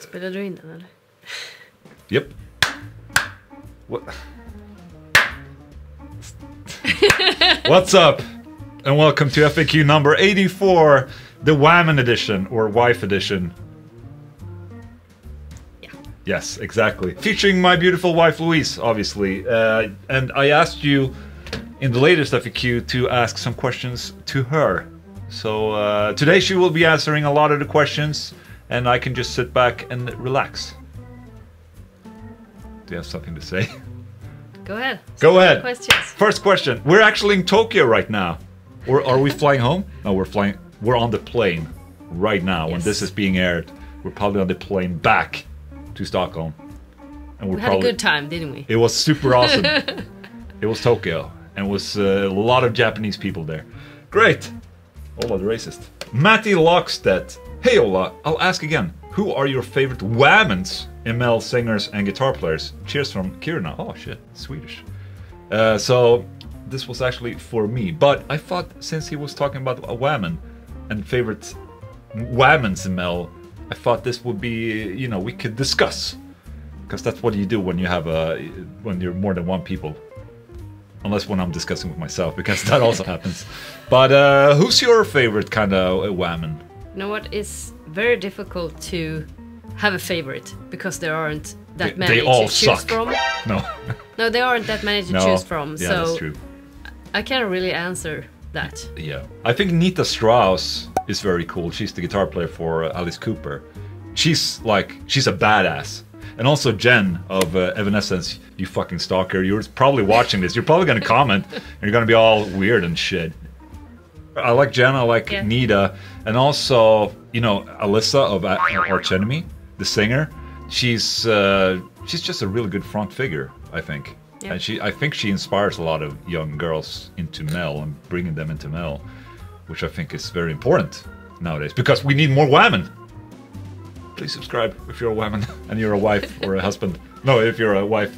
Spelar du in den eller? Yep. What? What's up? And welcome to FAQ number 84, the Wahmen edition, or wife edition. Yeah. Yes, exactly. Featuring my beautiful wife Louise, obviously. And I asked you in the latest FAQ to ask some questions to her. So today she will be answering a lot of the questions, and I can just sit back and relax. Do you have something to say? Go ahead. Go ahead. Questions. First question. We're actually in Tokyo right now. Or are we flying home? No, we're on the plane right now. Yes. When this is being aired, we're probably on the plane back to Stockholm. And we had a good time, didn't we? It was super awesome. It was Tokyo, and it was a lot of Japanese people there. Great. Ola the racist. Matty Lockstedt. Hey Ola, I'll ask again. Who are your favorite Whamens, male singers and guitar players? Cheers from Kiruna. Oh shit, Swedish. So this was actually for me, but I thought since he was talking about a Wahmen and favorite Whamens male, I thought this would be, you know, we could discuss, because that's what you do when you have when you're more than one people. Unless when I'm discussing with myself, because that also happens. But who's your favorite kind of Wahmen? You know what? It's very difficult to have a favorite because there aren't that many to choose from. No. No, there aren't that many to choose from. Yeah, so that's true. I can't really answer that. Yeah. I think Nita Strauss is very cool. She's the guitar player for Alice Cooper. She's a badass. And also Jen of Evanescence, you fucking stalker. You're probably watching this. You're probably going to comment and you're going to be all weird and shit. I like Jen, I like Nita, and also, you know, Alyssa of Arch Enemy, the singer. She's just a really good front figure, I think. Yeah. And I think she inspires a lot of young girls into metal and bringing them into metal, which I think is very important nowadays, because we need more Wahmen. Please subscribe if you're a Wahmen and you're a wife or a husband. No, if you're a wife,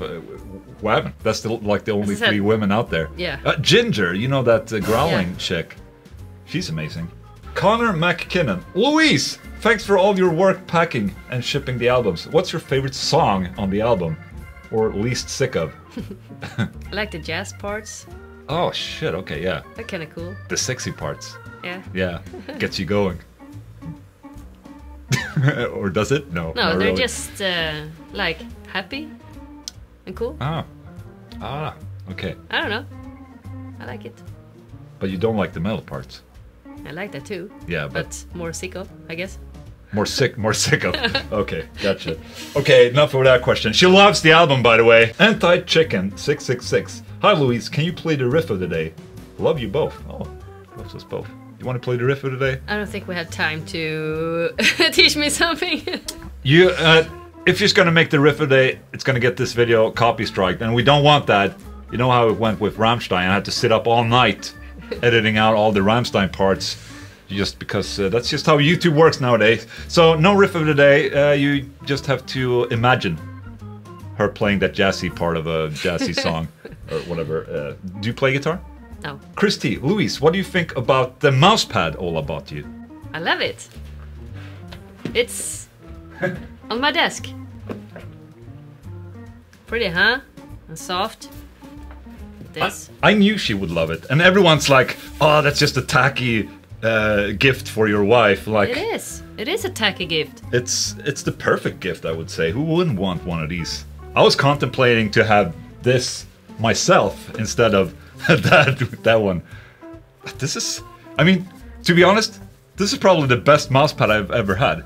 Wahmen. That's the only 3 women out there. Yeah. Ginger, you know that growling chick. She's amazing. Connor McKinnon. Louise, thanks for all your work packing and shipping the albums. What's your favorite song on the album? Or least sick of? I like the jazz parts. Oh shit, okay, yeah. They're kind of cool. The sexy parts. Yeah. Yeah, gets you going. Or does it? No. No, they're really. Just like happy and cool. Ah, okay. I don't know. I like it. But you don't like the metal parts? I like that too. Yeah, but more sicko, I guess. More sicko. Okay, gotcha. Okay, enough of that question. She loves the album, by the way. Anti-Chicken 666. Hi, Louise. Can you play the riff of the day? Love you both. Oh, loves us both. You want to play the riff of the day? I don't think we have time to teach me something. You, if you're gonna make the riff of the day, it's gonna get this video copy striked, and we don't want that. You know how it went with Rammstein. I had to sit up all night editing out all the Rammstein parts, just because that's just how YouTube works nowadays. So no riff of the day. You just have to imagine her playing that jazzy part of a jazzy song or whatever. Do you play guitar? No. Christy, Louise, what do you think about the mouse pad Ola bought you? I love it. It's on my desk. Pretty, huh? And soft. This. I knew she would love it, and everyone's like, "Oh, that's just a tacky gift for your wife." Like, it is. It is a tacky gift. It's the perfect gift, I would say. Who wouldn't want one of these? I was contemplating to have this myself instead of that one. This is, I mean, to be honest, this is probably the best mouse pad I've ever had.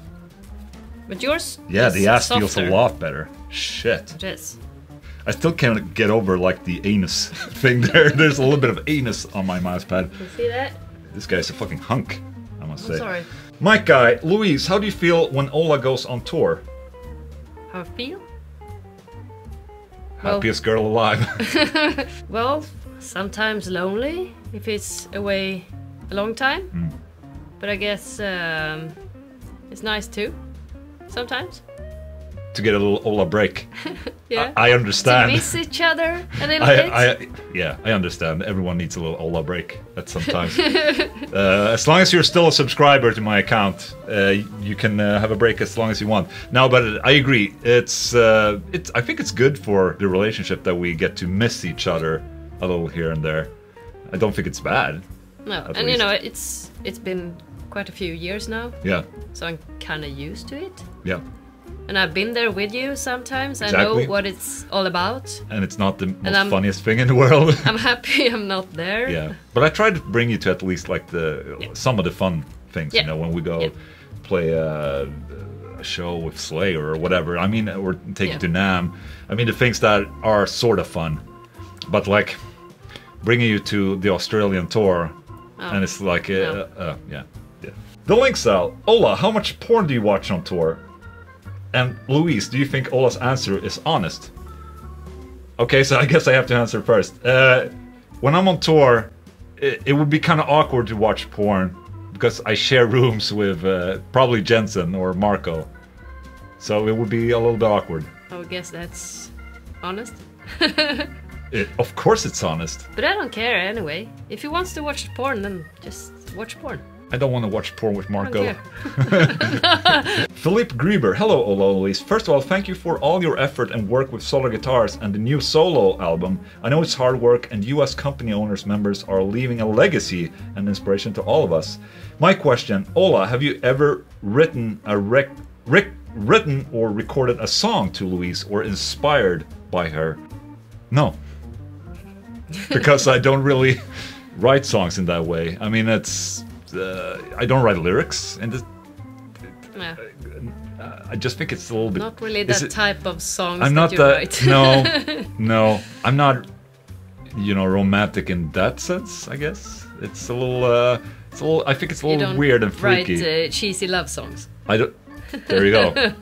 But yours? Yeah, the ass softer. feels a lot better. Shit. It is. I still can't get over like the anus thing there. There's a little bit of anus on my mouse pad. You see that? This guy's a fucking hunk, I must say. Sorry. Mike guy, Louise, how do you feel when Ola goes on tour? How I feel? Happiest girl alive. Well, sometimes lonely if it's away a long time. But I guess it's nice too. Sometimes. to get a little Ola break. Yeah. I understand. To miss each other a little bit. Yeah, I understand. Everyone needs a little Ola break at some time. As long as you're still a subscriber to my account, you can have a break as long as you want. No, but I agree. I think it's good for the relationship that we get to miss each other a little here and there. I don't think it's bad. No, and you know, it's been quite a few years now. Yeah. So I'm kind of used to it. Yeah. And I've been there with you sometimes. Exactly. I know what it's all about. And it's not the most funniest thing in the world. I'm happy I'm not there. Yeah. But I try to bring you to at least like some of the fun things, you know, when we go play a show with Slayer or whatever. I mean, or take it to NAMM. I mean, the things that are sort of fun. But like bringing you to the Australian tour, and it's like, yeah. The Links out. Ola, how much porn do you watch on tour? And Louise, do you think Ola's answer is honest? Okay, so I guess I have to answer first. When I'm on tour, it would be kind of awkward to watch porn because I share rooms with probably Jensen or Marco. So it would be a little bit awkward. I would guess that's honest. Of course it's honest. But I don't care anyway. If he wants to watch porn, then just watch porn. I don't want to watch porn with Marco. Philippe Grieber, hello Ola Louise. First of all, thank you for all your effort and work with Solar Guitars and the new solo album. I know it's hard work and you as company owners members are leaving a legacy and inspiration to all of us. My question, Ola, have you ever written written or recorded a song to Louise or inspired by her? No. Because I don't really write songs in that way. I mean, I don't write lyrics, and I just think it's a little bit... Not really that type of songs I'm that not you that, write. No, I'm not, you know, romantic in that sense, I guess. It's a little, I think it's a little weird and freaky. You don't write cheesy love songs. I don't, there you go.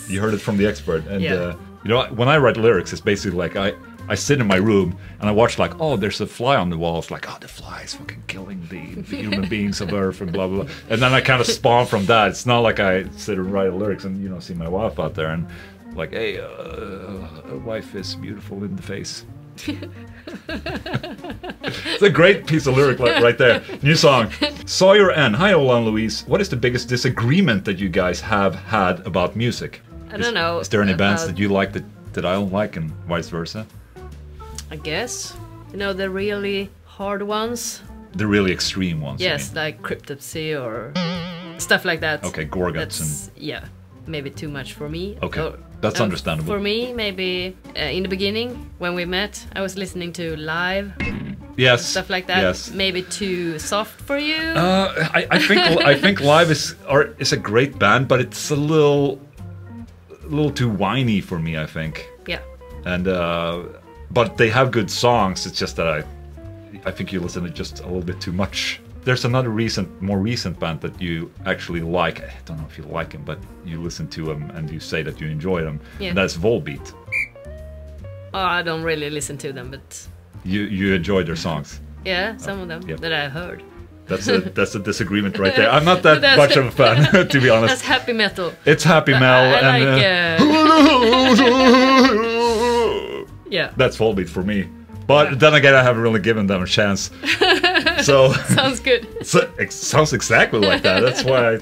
You heard it from the expert. And, you know, when I write lyrics, it's basically like I sit in my room and I watch like, oh, there's a fly on the wall. It's like, oh, the fly is fucking killing the human beings of Earth and blah, blah, blah. And then I kind of spawn from that. It's not like I sit and write lyrics and, you know, see my wife out there and like, hey, a wife is beautiful in the face. It's a great piece of lyric right there. New song. Sawyer N. Hi, Ola and Louise. What is the biggest disagreement that you guys have had about music? I don't know. Is there any bands that you like that I don't like and vice versa? I guess. You know, the really hard ones. The really extreme ones. Yes, like Cryptopsy or stuff like that. Okay, Gorguts. Yeah, maybe too much for me. Okay, that's understandable. For me, maybe in the beginning, when we met, I was listening to Live. Yes. Stuff like that. Yes. Maybe too soft for you. I think Live is a great band, but it's a little too whiny for me, I think. Yeah. And but they have good songs. It's just that I think you listen to just a little bit too much. There's another more recent band that you actually like. I don't know if you like them, but you listen to them and you say that you enjoy them. Yeah. And that's Volbeat. Oh, I don't really listen to them, but you enjoy their songs. Yeah, some of them that I heard. That's a disagreement right there. I'm not that much of a fan, to be honest. That's happy metal. It's happy metal. Yeah. That's Volbeat for me. But then again, I haven't really given them a chance. So sounds good. So, it sounds exactly like that. That's why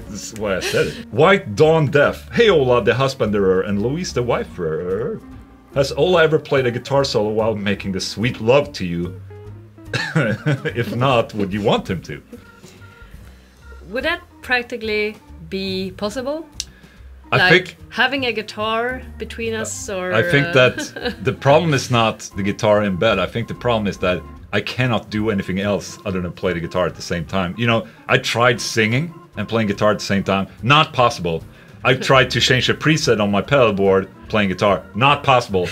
I said it. White Dawn Deaf. Hey Ola, the husbanderer, and Louise, the wiferer. Has Ola ever played a guitar solo while making the sweet love to you? If not, would you want him to? Would that practically be possible? I think having a guitar between us, or I think that the problem is not the guitar in bed. I think the problem is that I cannot do anything else other than play the guitar at the same time. You know, I tried singing and playing guitar at the same time. Not possible. I tried to change a preset on my pedal board playing guitar. Not possible.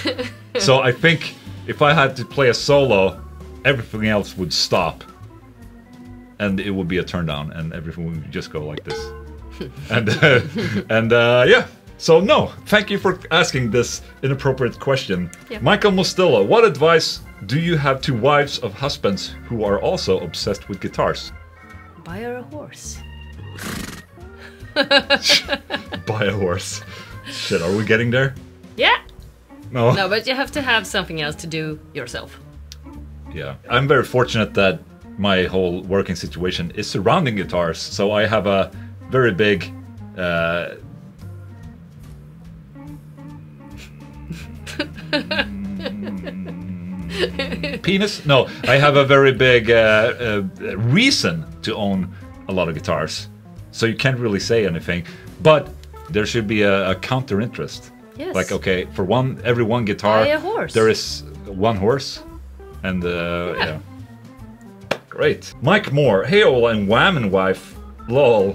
So I think if I had to play a solo, everything else would stop. And it would be a turn down and everything would just go like this. and yeah, so no, thank you for asking this inappropriate question. Yeah. Michael Mostillo, what advice do you have to wives of husbands who are also obsessed with guitars? Buy her a horse. Buy a horse. Shit, are we getting there? Yeah. No. No, but you have to have something else to do yourself. Yeah. I'm very fortunate that my whole working situation is surrounding guitars, so I have a very big penis? No, I have a very big reason to own a lot of guitars. So you can't really say anything, but there should be a counter interest. Yes. Like, okay, for every one guitar, buy a horse. there is one horse, and yeah. Great. Mike Moore, hey Ola and Wahmen wife, lol.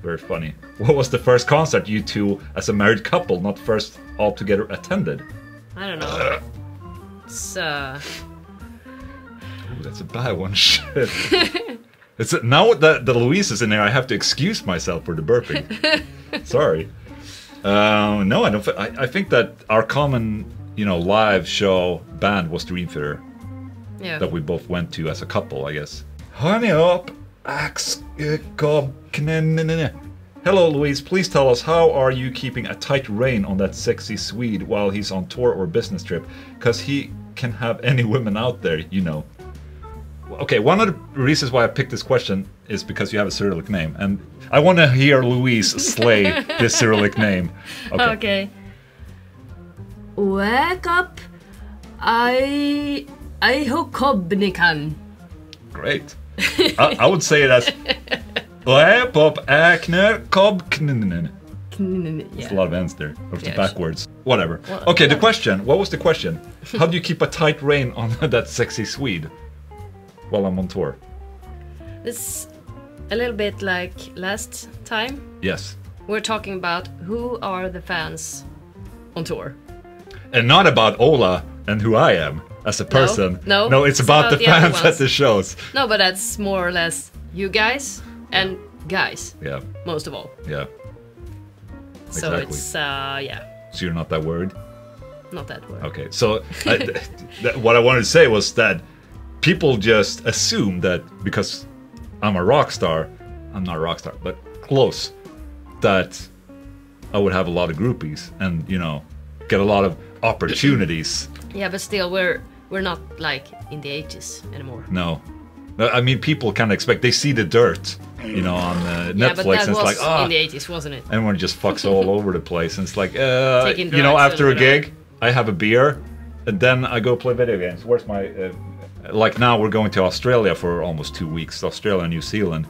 Very funny. What was the first concert you two, as a married couple, not first all together attended? I don't know. It's Ooh, that's a bad one. Shit. Now that the Louise is in there, I have to excuse myself for the burping. Sorry. No, I don't. I think that our common, live show band was Dream Theater. Yeah. That we both went to as a couple, I guess. Honey up, Hello, Louise. Please tell us, how are you keeping a tight rein on that sexy Swede while he's on tour or business trip? Because he can have any women out there, Okay, one of the reasons why I picked this question is because you have a Cyrillic name, and I want to hear Louise slay this Cyrillic name. Okay. Wake up, I hokobnikan. Great. I would say it as Pop Akner Kob. It's a lot of ends there. Or it's backwards. Whatever. Well, okay, the question. What was the question? How do you keep a tight rein on that sexy Swede while I'm on tour? It's a little bit like last time. Yes. We're talking about who are the fans on tour. And not about Ola and who I am as a person. No, it's about the fans at the shows. No, but that's more or less you guys and guys. Yeah. Most of all. Yeah. So exactly. it's, yeah. So you're not that worried? Not that worried. Okay, so what I wanted to say was that people just assume that because I'm a rock star, I'm not a rock star, but close, that I would have a lot of groupies and, get a lot of opportunities. Yeah, but still, we're not like in the 80s anymore. No. I mean, people kind of expect, they see the dirt, on Netflix, yeah, but that and it's was like, in the 80s, wasn't it? Everyone just fucks all over the place, and it's like, Taking after a gig, I have a beer, and then I go play video games. Where's my, like now we're going to Australia for almost 2 weeks, Australia and New Zealand.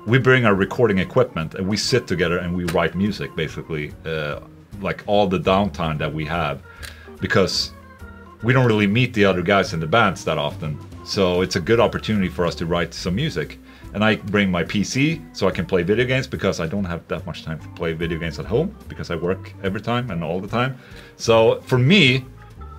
We bring our recording equipment, and we sit together and we write music, basically, like all the downtime that we have, because we don't really meet the other guys in the bands that often. So it's a good opportunity for us to write some music. And I bring my PC so I can play video games, because I don't have that much time to play video games at home, because I work every time and all the time. So for me,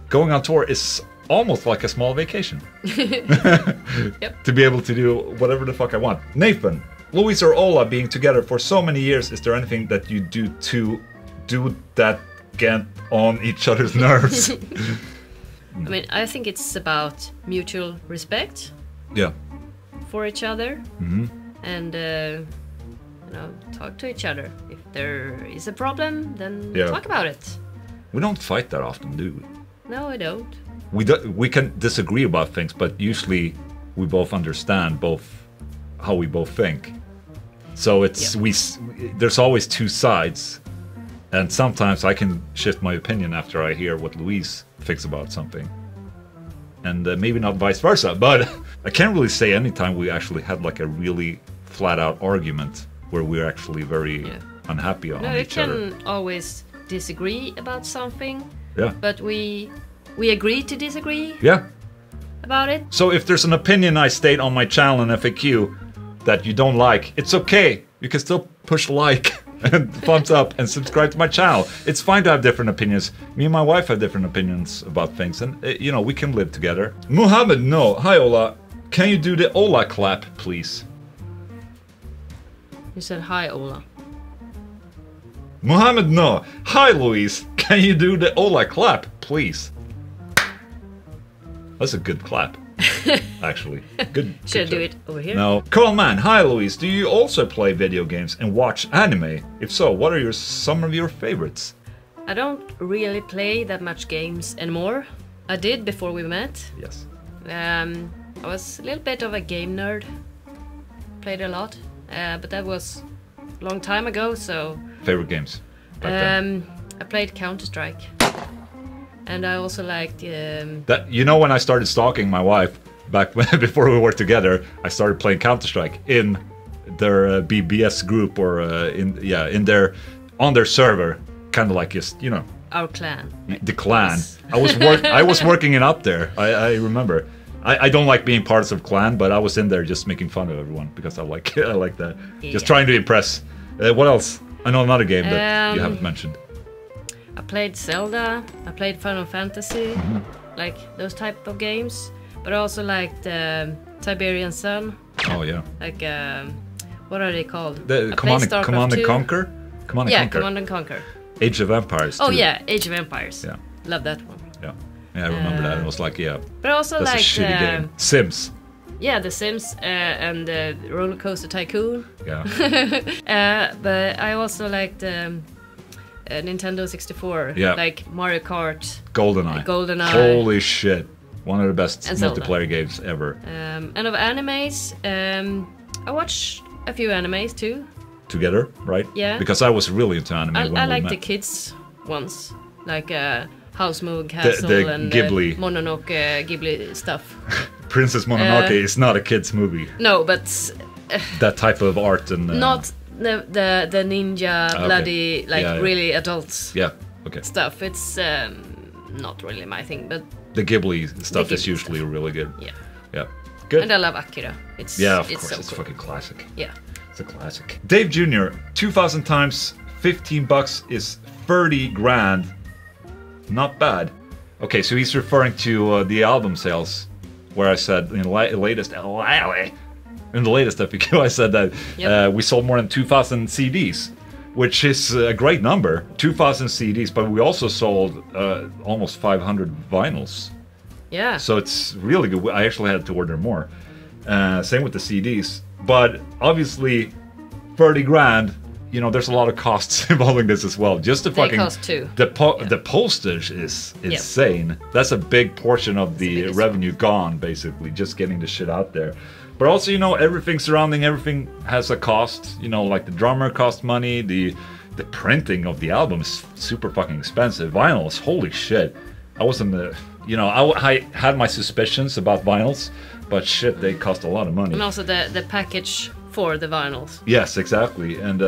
going on tour is almost like a small vacation. Yep. To be able to do whatever the fuck I want. Nathan, Louise or Ola being together for so many years, is there anything that you do to do that get on each other's nerves? I mean, I think it's about mutual respect. Yeah. For each other. Mm-hmm. And, talk to each other. If there is a problem, then talk about it. We don't fight that often, do we? No, I don't. We can disagree about things, but usually we both understand how we both think. So it's there's always two sides, and sometimes I can shift my opinion after I hear what Louise thinks about something, and maybe not vice versa. But I can't really say any time we actually had like a really flat-out argument where we're actually very unhappy on each other. No, you can always disagree about something. Yeah. But we agree to disagree. Yeah. About it. So if there's an opinion I state on my channel in FAQ that you don't like, it's okay. You can still push like and thumbs up and subscribe to my channel. It's fine to have different opinions. Me and my wife have different opinions about things, and we can live together. Muhammad, no. Hi, Ola. Can you do the Ola clap, please? You said hi, Ola. Muhammad, no. Hi, Louise. Can you do the Ola clap, please? That's a good clap. actually. Good. Should I do it over here? No. Carl Mann, hi Louise. Do you also play video games and watch anime? If so, what are some of your favorites? I don't really play that much games anymore. I did before we met. Yes. I was a little bit of a game nerd. Played a lot, but that was a long time ago. So. Favorite games? Back then? I played Counter-Strike, and I also liked. That when I started stalking my wife back before we were together, I started playing Counter-Strike in their BBS group or on their server, kind of like just our clan. The clan. Yes. I was working it up there. I remember. I don't like being parts of clan, but I was in there just making fun of everyone because I like that. Yeah. Just trying to impress. What else? I know another game that you haven't mentioned. I played Zelda. I played Final Fantasy, like those type of games. But I also liked Tiberian Sun. Oh yeah. Like what are they called? The Command and Conquer. Command and Conquer. Age of Empires. Oh too. yeah, Age of Empires. Yeah. Love that one. Yeah, I remember that. It was like, but also that's like a shitty game. Sims. Yeah, The Sims and Roller Coaster Tycoon. Yeah. But I also liked Nintendo 64. Yeah. Like Mario Kart. GoldenEye. Holy shit. One of the best multiplayer games ever. And of animes, I watched a few animes too. Together, right? Yeah. Because I was really into anime when we I like met. the kids ones. Like House Moving Castle the and Ghibli. Mononoke Ghibli stuff. Princess Mononoke is not a kid's movie. No, but that type of art and not the ninja bloody really adults. Yeah. Okay. Stuff. It's not really my thing, but the Ghibli stuff is usually really good. Yeah. Yeah. Good. And I love Akira. Of course, so it's cool. fucking classic. Yeah. It's a classic. Dave Jr. 2,000 times $15 is 30 grand. Not bad. Okay, so he's referring to the album sales, where I said in the latest FAQ, I said that we sold more than 2,000 CDs, which is a great number. 2,000 CDs, but we also sold almost 500 vinyls. Yeah. So it's really good. I actually had to order more. Same with the CDs, but obviously 30 grand. There's a lot of costs involving this as well. Just the fucking cost too. The postage is insane. That's a big portion of the revenue gone, basically, just getting the shit out there. But also, everything surrounding everything has a cost. Like the drummer costs money. The printing of the album is super fucking expensive. Vinyls, holy shit. I wasn't I had my suspicions about vinyls, but shit, they cost a lot of money. And also the package for the vinyls. Yes, exactly. And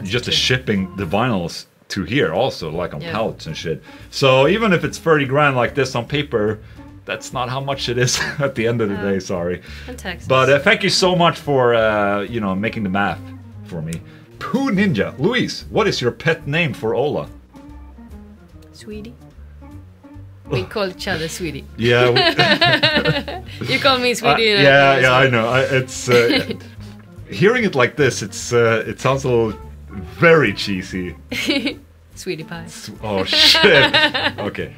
just the shipping the vinyls to here also, like on pallets and shit. So even if it's 30 grand like this on paper, that's not how much it is at the end of the day, sorry. And taxes. But thank you so much for, making the math for me. Pooh Ninja. Luis, what is your pet name for Ola? Sweetie. We call each other Sweetie. Yeah. You call me Sweetie. I know. It's... hearing it like this, it sounds a little very cheesy. Sweetie pie. Oh shit. Okay.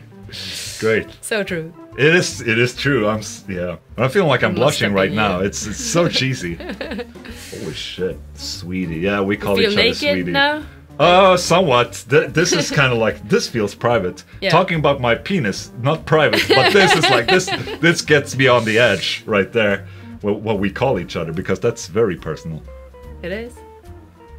Great. So true. It is true. I'm feeling like I'm blushing right now. It's so cheesy. Holy shit. Sweetie. Yeah, we call each other Sweetie. Feel naked now? Somewhat. This is kind of like, this feels private. Yeah. Talking about my penis, not private, but this is like, this gets me on the edge right there. What we call each other, because that's very personal. It is.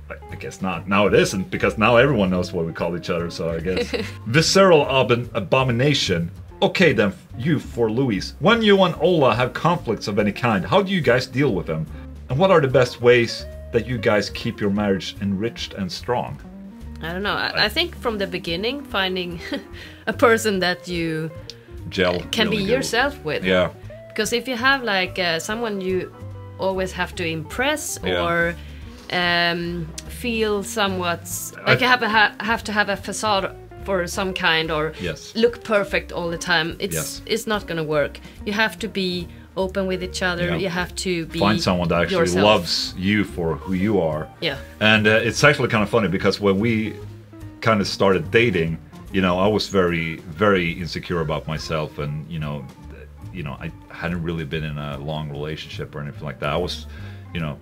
I guess not. Now it isn't, because now everyone knows what we call each other, so I guess. Visceral abomination. Okay then, for Luis. When you and Ola have conflicts of any kind, how do you guys deal with them? And what are the best ways that you guys keep your marriage enriched and strong? I don't know. I think from the beginning, finding a person that you can be yourself with. Yeah. Because if you have like someone you always have to impress or feel somewhat like you have to have a facade for some kind or look perfect all the time, it's not gonna work. You have to be open with each other. You have to find someone that actually loves you for who you are. Yeah. And it's actually kind of funny because when we kind of started dating, I was very, very insecure about myself, and you know, I hadn't really been in a long relationship or anything like that. I was, you know,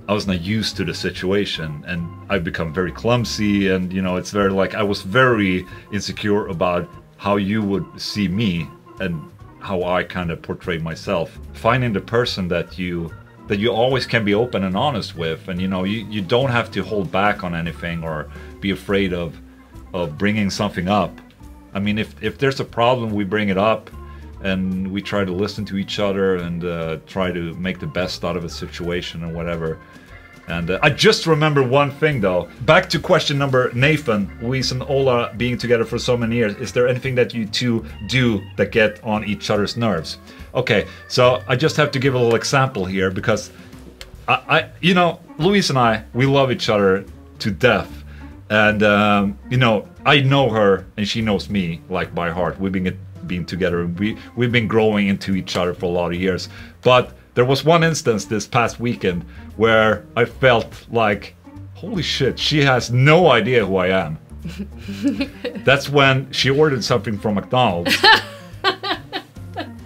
I was not used to the situation, and I've become very clumsy, and you know, it's very like I was very insecure about how you would see me and how I kind of portray myself. Finding the person that you always can be open and honest with, and you know, you don't have to hold back on anything or be afraid of bringing something up. I mean, if there's a problem, we bring it up, and we try to listen to each other and try to make the best out of a situation or whatever. And I just remember one thing though. Back to question number, Nathan, Louise and Ola being together for so many years. Is there anything that you two do that get on each other's nerves? Okay, so I just have to give a little example here, because I you know, Louise and I, we love each other to death. And you know, I know her and she knows me like by heart. We've been together, and we've been growing into each other for a lot of years. But there was one instance this past weekend where I felt like, holy shit, she has no idea who I am. That's when she ordered something from McDonald's.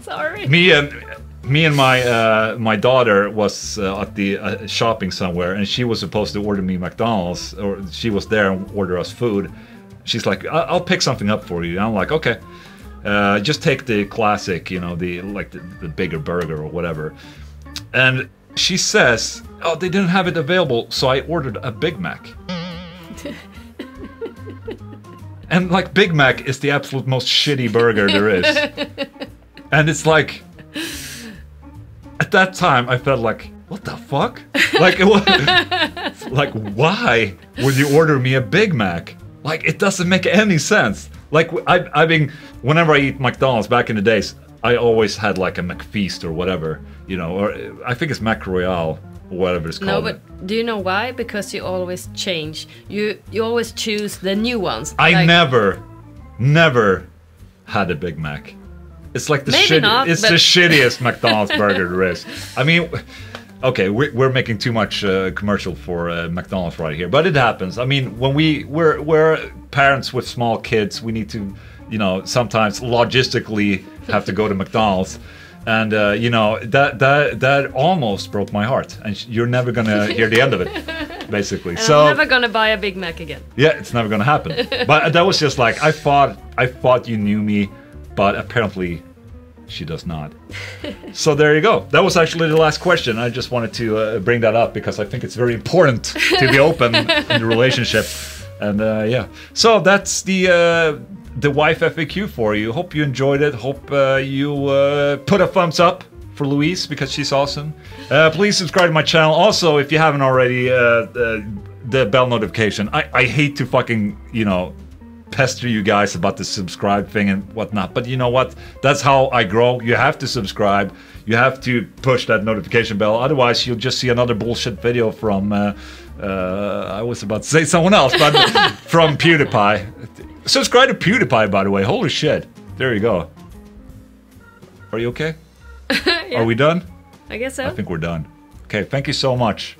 Sorry. Me and my daughter was at the shopping somewhere, and she was supposed to order me McDonald's, or she was there and order us food. She's like, I'll pick something up for you. And I'm like, okay. Just take the classic, you know, the bigger burger or whatever. And she says, oh, they didn't have it available, so I ordered a Big Mac. And like, Big Mac is the absolute most shitty burger there is. And it's like, at that time I felt like, what the fuck? Like, it was, like, why would you order me a Big Mac? Like, it doesn't make any sense. Like, I mean, whenever I eat McDonald's back in the days, I always had like a McFeast or whatever, you know, or I think it's Mac Royale or whatever it's called. No, but do you know why? Because you always change. You always choose the new ones. I like, never had a Big Mac. It's like the the shittiest McDonald's burger there is. I mean, okay, we're making too much commercial for McDonald's right here, but it happens. I mean, when we're parents with small kids, we need to, you know, sometimes logistically have to go to McDonald's, and you know, that almost broke my heart, and you're never gonna hear the end of it, basically. And so I'm never gonna buy a Big Mac again. Yeah, it's never gonna happen. But that was just like, I thought you knew me, but apparently she does not. So there you go. That was actually the last question. I just wanted to bring that up because I think it's very important to be open in the relationship. And yeah, so that's the wife FAQ for you. Hope you enjoyed it. Hope you put a thumbs up for Louise because she's awesome. Please subscribe to my channel. Also, if you haven't already, the bell notification. I hate to fucking, you know, pester you guys about the subscribe thing and whatnot, but you know what? That's how I grow. You have to subscribe. You have to push that notification bell. Otherwise, you'll just see another bullshit video from, I was about to say someone else, but from PewDiePie. Subscribe to PewDiePie, by the way. Holy shit. There you go. Are you okay? Yeah. Are we done? I guess so. I think we're done. Okay, thank you so much.